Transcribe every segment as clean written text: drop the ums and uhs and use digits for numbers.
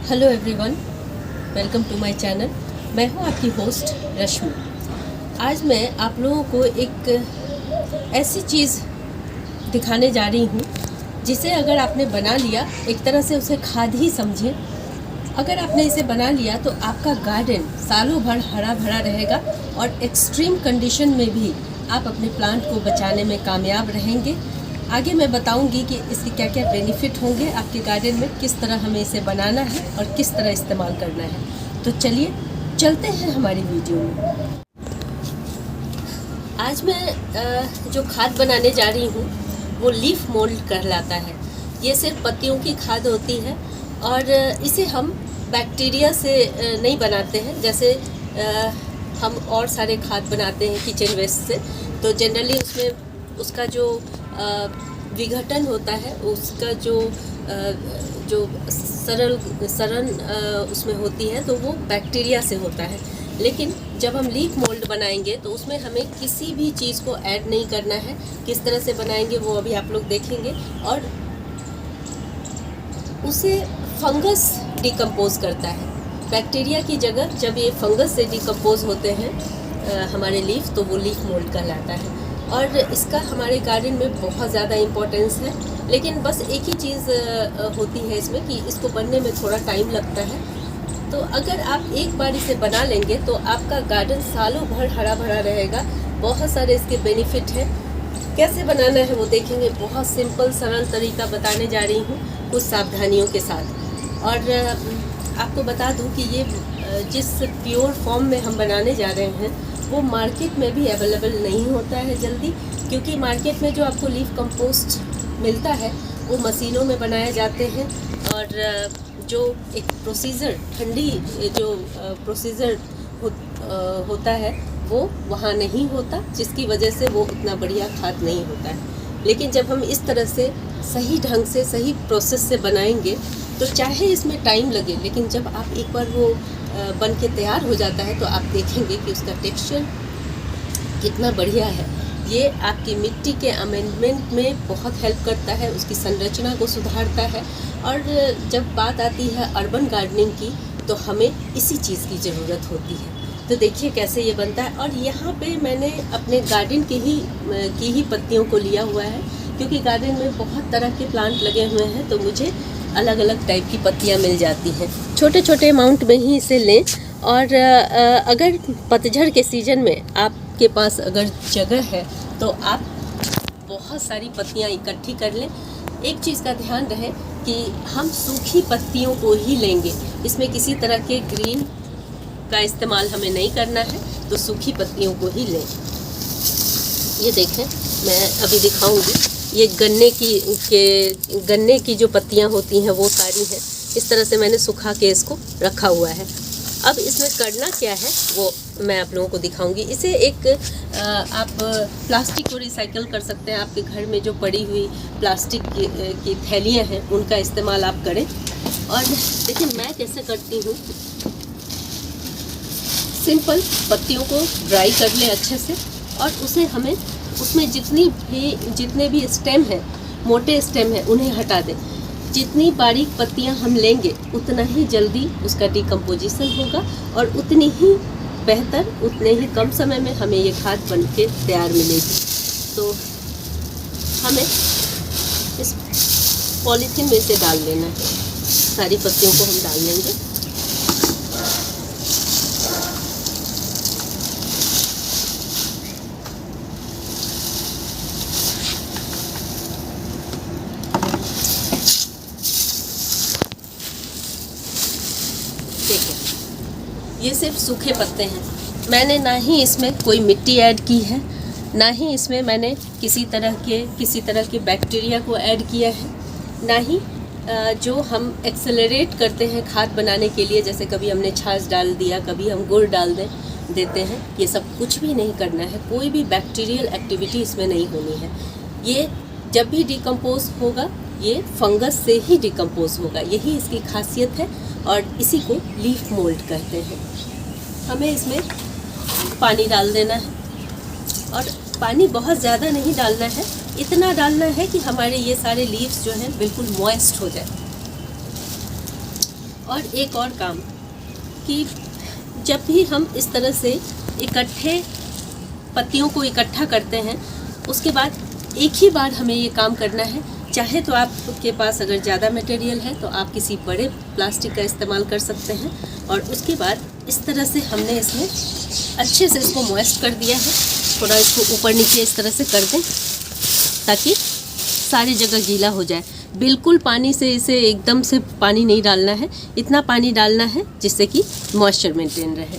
Hello everyone, welcome to my channel. मैं हूं आपकी होस्ट रश्मि। आज मैं आप लोगों को एक ऐसी चीज़ दिखाने जा रही हूं जिसे अगर आपने बना लिया, एक तरह से उसे खाद ही समझें। अगर आपने इसे बना लिया तो आपका गार्डन सालों भर हरा भरा रहेगा और एक्सट्रीम कंडीशन में भी आप अपने प्लांट को बचाने में कामयाब रहेंगे। आगे मैं बताऊंगी कि इसके क्या क्या बेनिफिट होंगे आपके गार्डन में, किस तरह हमें इसे बनाना है और किस तरह इस्तेमाल करना है। तो चलिए चलते हैं हमारी वीडियो में। आज मैं जो खाद बनाने जा रही हूँ वो लीफ मोल्ड कहलाता है। ये सिर्फ पत्तियों की खाद होती है और इसे हम बैक्टीरिया से नहीं बनाते हैं जैसे हम और सारे खाद बनाते हैं किचन वेस्ट से। तो जनरली उसमें उसका जो विघटन होता है, उसका जो सरल उसमें होती है तो वो बैक्टीरिया से होता है। लेकिन जब हम लीफ मोल्ड बनाएंगे तो उसमें हमें किसी भी चीज़ को ऐड नहीं करना है। किस तरह से बनाएंगे वो अभी आप लोग देखेंगे। और उसे फंगस डिकम्पोज करता है। बैक्टीरिया की जगह जब ये फंगस से डिकम्पोज होते हैं हमारे लीफ, तो वो लीफ मोल्ड कहलाता है। और इसका हमारे गार्डन में बहुत ज़्यादा इम्पोर्टेंस है। लेकिन बस एक ही चीज़ होती है इसमें कि इसको बनने में थोड़ा टाइम लगता है। तो अगर आप एक बार इसे बना लेंगे तो आपका गार्डन सालों भर हरा भरा रहेगा। बहुत सारे इसके बेनिफिट हैं। कैसे बनाना है वो देखेंगे। बहुत सिंपल सरल तरीका बताने जा रही हूँ कुछ सावधानियों के साथ। और आपको बता दूँ कि ये जिस प्योर फॉर्म में हम बनाने जा रहे हैं वो मार्केट में भी अवेलेबल नहीं होता है जल्दी, क्योंकि मार्केट में जो आपको लीफ कंपोस्ट मिलता है वो मशीनों में बनाए जाते हैं। और जो एक प्रोसीजर ठंडी जो प्रोसीजर होता है वो वहाँ नहीं होता, जिसकी वजह से वो उतना बढ़िया खाद नहीं होता है। लेकिन जब हम इस तरह से सही ढंग से सही प्रोसेस से बनाएंगे तो चाहे इसमें टाइम लगे, लेकिन जब आप एक बार वो बन के तैयार हो जाता है तो आप देखेंगे कि उसका टेक्सचर कितना बढ़िया है। ये आपकी मिट्टी के अमेंडमेंट में बहुत हेल्प करता है, उसकी संरचना को सुधारता है। और जब बात आती है अर्बन गार्डनिंग की तो हमें इसी चीज़ की ज़रूरत होती है। तो देखिए कैसे ये बनता है। और यहाँ पे मैंने अपने गार्डन की ही पत्तियों को लिया हुआ है, क्योंकि गार्डन में बहुत तरह के प्लांट लगे हुए हैं तो मुझे अलग अलग टाइप की पत्तियाँ मिल जाती हैं। छोटे छोटे अमाउंट में ही इसे लें। और अगर पतझड़ के सीज़न में आपके पास अगर जगह है तो आप बहुत सारी पत्तियाँ इकट्ठी कर लें। एक चीज़ का ध्यान रहे कि हम सूखी पत्तियों को ही लेंगे, इसमें किसी तरह के ग्रीन का इस्तेमाल हमें नहीं करना है, तो सूखी पत्तियों को ही लें। ये देखें, मैं अभी दिखाऊंगी। ये गन्ने की जो पत्तियां होती हैं वो सारी हैं। इस तरह से मैंने सुखा के इसको रखा हुआ है। अब इसमें करना क्या है वो मैं आप लोगों को दिखाऊंगी। इसे एक आप प्लास्टिक को रिसाइकल कर सकते हैं। आपके घर में जो पड़ी हुई प्लास्टिक की थैलियाँ हैं उनका इस्तेमाल आप करें। और देखिए मैं कैसे करती हूँ। सिंपल पत्तियों को ड्राई कर लें अच्छे से, और उसमें जितने भी स्टेम हैं, मोटे स्टेम हैं, उन्हें हटा दें। जितनी बारीक पत्तियां हम लेंगे उतना ही जल्दी उसका डिकम्पोजिशन होगा और उतनी ही बेहतर, उतने ही कम समय में हमें ये खाद बन के तैयार मिलेगी। तो हमें इस पॉलीथीन में से डाल लेना है। सारी पत्तियों को हम डाल लेंगे। ये सिर्फ सूखे पत्ते हैं। मैंने ना ही इसमें कोई मिट्टी ऐड की है, ना ही इसमें मैंने किसी तरह के बैक्टीरिया को ऐड किया है, ना ही जो हम एक्सेलरेट करते हैं खाद बनाने के लिए, जैसे कभी हमने छाछ डाल दिया, कभी हम गुड़ डाल देते हैं। ये सब कुछ भी नहीं करना है। कोई भी बैक्टीरियल एक्टिविटी इसमें नहीं होनी है। ये जब भी डिकम्पोज होगा ये फंगस से ही डिकम्पोज होगा। यही इसकी खासियत है और इसी को लीफ मोल्ड कहते हैं। हमें इसमें पानी डाल देना है, और पानी बहुत ज़्यादा नहीं डालना है। इतना डालना है कि हमारे ये सारे लीव्स जो हैं बिल्कुल मॉइस्ट हो जाए। और एक और काम कि जब भी हम इस तरह से इकट्ठे पत्तियों को इकट्ठा करते हैं, उसके बाद एक ही बार हमें ये काम करना है। चाहे तो आपके पास अगर ज़्यादा मटेरियल है तो आप किसी बड़े प्लास्टिक का इस्तेमाल कर सकते हैं, और उसके बाद इस तरह से हमने इसमें अच्छे से इसको मॉइस्ट कर दिया है। थोड़ा इसको ऊपर नीचे इस तरह से कर दें ताकि सारी जगह गीला हो जाए। बिल्कुल पानी से इसे एकदम से पानी नहीं डालना है, इतना पानी डालना है जिससे कि मॉइस्चर मेंटेन रहे।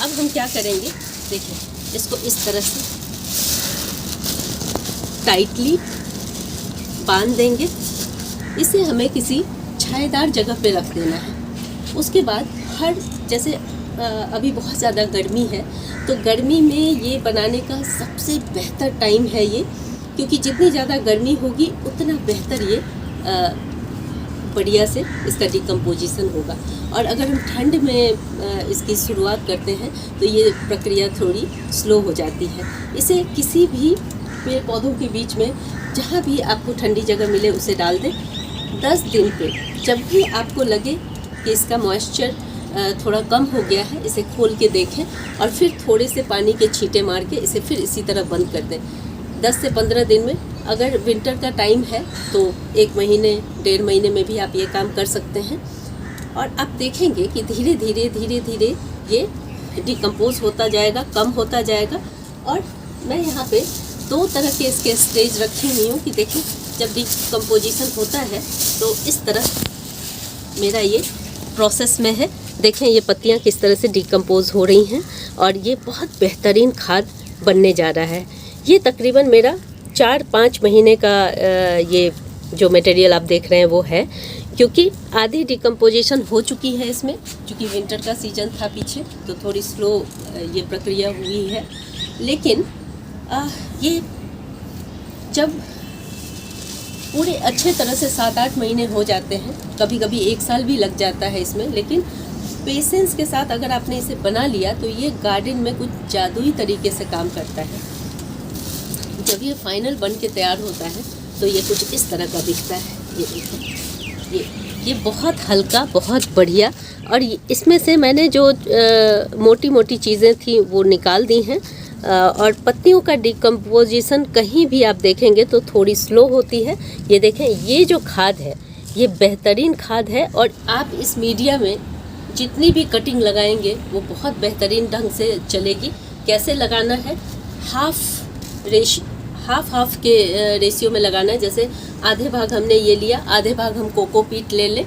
अब हम क्या करेंगे, देखिए इसको इस तरह से टाइटली बांध देंगे। इसे हमें किसी छायादार जगह पे रख देना है। उसके बाद जैसे अभी बहुत ज़्यादा गर्मी है, तो गर्मी में ये बनाने का सबसे बेहतर टाइम है ये, क्योंकि जितनी ज़्यादा गर्मी होगी उतना बेहतर ये बढ़िया से इसका डिकम्पोजिशन होगा। और अगर हम ठंड में इसकी शुरुआत करते हैं तो ये प्रक्रिया थोड़ी स्लो हो जाती है। इसे किसी भी पेड़ पौधों के बीच में जहाँ भी आपको ठंडी जगह मिले उसे डाल दें। 10 दिन पे जब भी आपको लगे कि इसका मॉइस्चर थोड़ा कम हो गया है, इसे खोल के देखें और फिर थोड़े से पानी के छींटे मार के इसे फिर इसी तरह बंद कर दें। 10 से 15 दिन में, अगर विंटर का टाइम है तो 1 महीने 1.5 महीने में भी आप ये काम कर सकते हैं। और आप देखेंगे कि धीरे धीरे ये डिकम्पोज होता जाएगा, कम होता जाएगा। और मैं यहाँ पे 2 तरह के इसके स्टेज रखी हुई हूँ कि देखें जब डिकम्पोजिशन होता है तो इस तरह मेरा ये प्रोसेस में है। देखें ये पत्तियाँ किस तरह से डिकम्पोज हो रही हैं और ये बहुत बेहतरीन खाद बनने जा रहा है। ये तकरीबन मेरा 4-5 महीने का ये जो मटेरियल आप देख रहे हैं वो है, क्योंकि आधी डिकम्पोजिशन हो चुकी है इसमें। क्योंकि विंटर का सीज़न था पीछे तो थोड़ी स्लो ये प्रक्रिया हुई है। लेकिन ये जब पूरे अच्छे तरह से 7-8 महीने हो जाते हैं, कभी कभी 1 साल भी लग जाता है इसमें, लेकिन पेशेंस के साथ अगर आपने इसे बना लिया तो ये गार्डन में कुछ जादुई तरीके से काम करता है। जब ये फाइनल बन के तैयार होता है तो ये कुछ इस तरह का दिखता है। ये देखिए, ये बहुत हल्का, बहुत बढ़िया। और इसमें से मैंने जो मोटी मोटी चीज़ें थी वो निकाल दी हैं। और पत्तियों का डिकम्पोजिशन कहीं भी आप देखेंगे तो थोड़ी स्लो होती है। ये देखें, ये जो खाद है ये बेहतरीन खाद है। और आप इस मीडिया में जितनी भी कटिंग लगाएंगे वो बहुत बेहतरीन ढंग से चलेगी। कैसे लगाना है, हाफ के रेशियो में लगाना है। जैसे आधे भाग हमने ये लिया, आधे भाग हम कोकोपीट ले लें।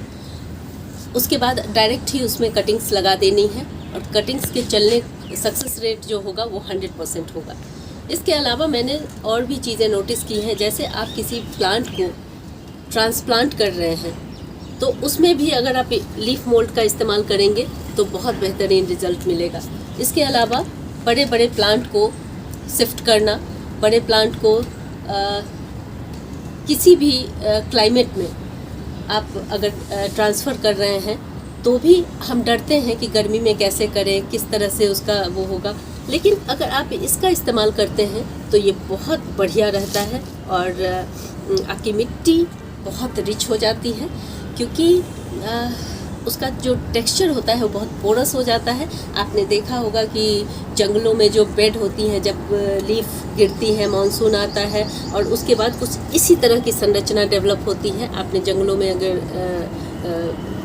उसके बाद डायरेक्ट ही उसमें कटिंग्स लगा देनी है और कटिंग्स के चलने सक्सेस रेट जो होगा वो 100% होगा। इसके अलावा मैंने और भी चीज़ें नोटिस की हैं। जैसे आप किसी प्लांट को ट्रांसप्लांट कर रहे हैं तो उसमें भी अगर आप लीफ मोल्ड का इस्तेमाल करेंगे तो बहुत बेहतरीन रिजल्ट मिलेगा। इसके अलावा बड़े बड़े प्लांट को शिफ्ट करना, बड़े प्लांट को किसी भी क्लाइमेट में आप अगर ट्रांसफ़र कर रहे हैं तो भी हम डरते हैं कि गर्मी में कैसे करें, किस तरह से उसका वो होगा। लेकिन अगर आप इसका इस्तेमाल करते हैं तो ये बहुत बढ़िया रहता है और आपकी मिट्टी बहुत रिच हो जाती है, क्योंकि उसका जो टेक्सचर होता है वो बहुत पोरस हो जाता है। आपने देखा होगा कि जंगलों में जो बेड होती हैं, जब लीफ गिरती है, मानसून आता है और उसके बाद कुछ इसी तरह की संरचना डेवलप होती है। आपने जंगलों में अगर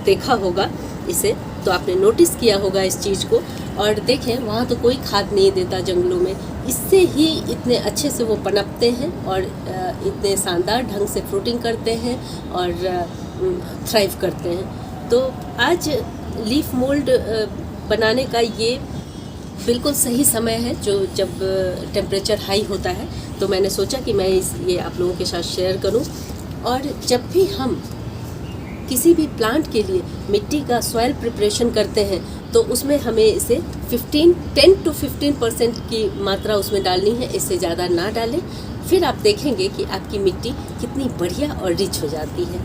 देखा होगा इसे तो आपने नोटिस किया होगा इस चीज़ को। और देखें, वहाँ तो कोई खाद नहीं देता जंगलों में, इससे ही इतने अच्छे से वो पनपते हैं और इतने शानदार ढंग से फ्रूटिंग करते हैं और थ्राइव करते हैं। तो आज लीफ मोल्ड बनाने का ये बिल्कुल सही समय है, जो जब टेम्परेचर हाई होता है। तो मैंने सोचा कि मैं ये आप लोगों के साथ शेयर करूं। और जब भी हम किसी भी प्लांट के लिए मिट्टी का सॉइल प्रिपरेशन करते हैं तो उसमें हमें इसे 10 to 15% की मात्रा उसमें डालनी है, इससे ज़्यादा ना डालें। फिर आप देखेंगे कि आपकी मिट्टी कितनी बढ़िया और रिच हो जाती है।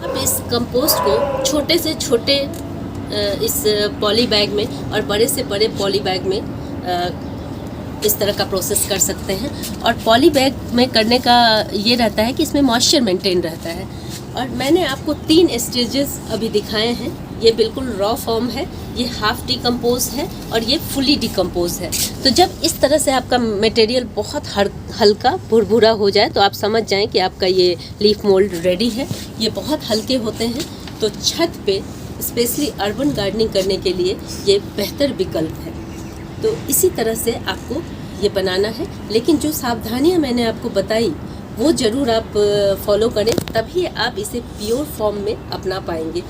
अब इस कंपोस्ट को छोटे से छोटे इस पॉली बैग में और बड़े से बड़े पॉली बैग में इस तरह का प्रोसेस कर सकते हैं। और पॉली बैग में करने का ये रहता है कि इसमें मॉइस्चर मेंटेन रहता है। और मैंने आपको 3 स्टेजेस अभी दिखाए हैं। ये बिल्कुल रॉ फॉर्म है, ये हाफ डिकम्पोज है और ये फुली डिकम्पोज है। तो जब इस तरह से आपका मटेरियल बहुत हल्का भुरभुरा हो जाए तो आप समझ जाएं कि आपका ये लीफ मोल्ड रेडी है। ये बहुत हल्के होते हैं, तो छत पे स्पेशली अर्बन गार्डनिंग करने के लिए ये बेहतर विकल्प है। तो इसी तरह से आपको ये बनाना है, लेकिन जो सावधानियां मैंने आपको बताई वो ज़रूर आप फॉलो करें, तभी आप इसे प्योर फॉर्म में अपना पाएंगे।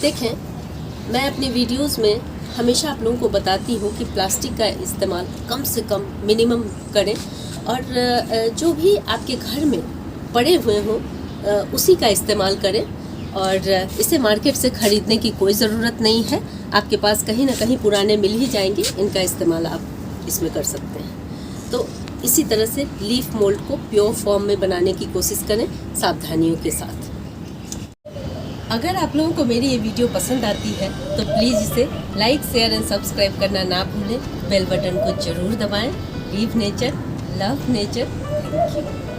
देखें, मैं अपने वीडियोस में हमेशा आप लोगों को बताती हूँ कि प्लास्टिक का इस्तेमाल कम से कम मिनिमम करें, और जो भी आपके घर में पड़े हुए हों उसी का इस्तेमाल करें। और इसे मार्केट से ख़रीदने की कोई ज़रूरत नहीं है, आपके पास कहीं ना कहीं पुराने मिल ही जाएंगे, इनका इस्तेमाल आप इसमें कर सकते हैं। तो इसी तरह से लीफ मोल्ड को प्योर फॉर्म में बनाने की कोशिश करें सावधानियों के साथ। अगर आप लोगों को मेरी ये वीडियो पसंद आती है तो प्लीज़ इसे लाइक, शेयर एंड सब्सक्राइब करना ना भूलें। बेल बटन को ज़रूर दबाएं। Leave nature, love nature. Thank you.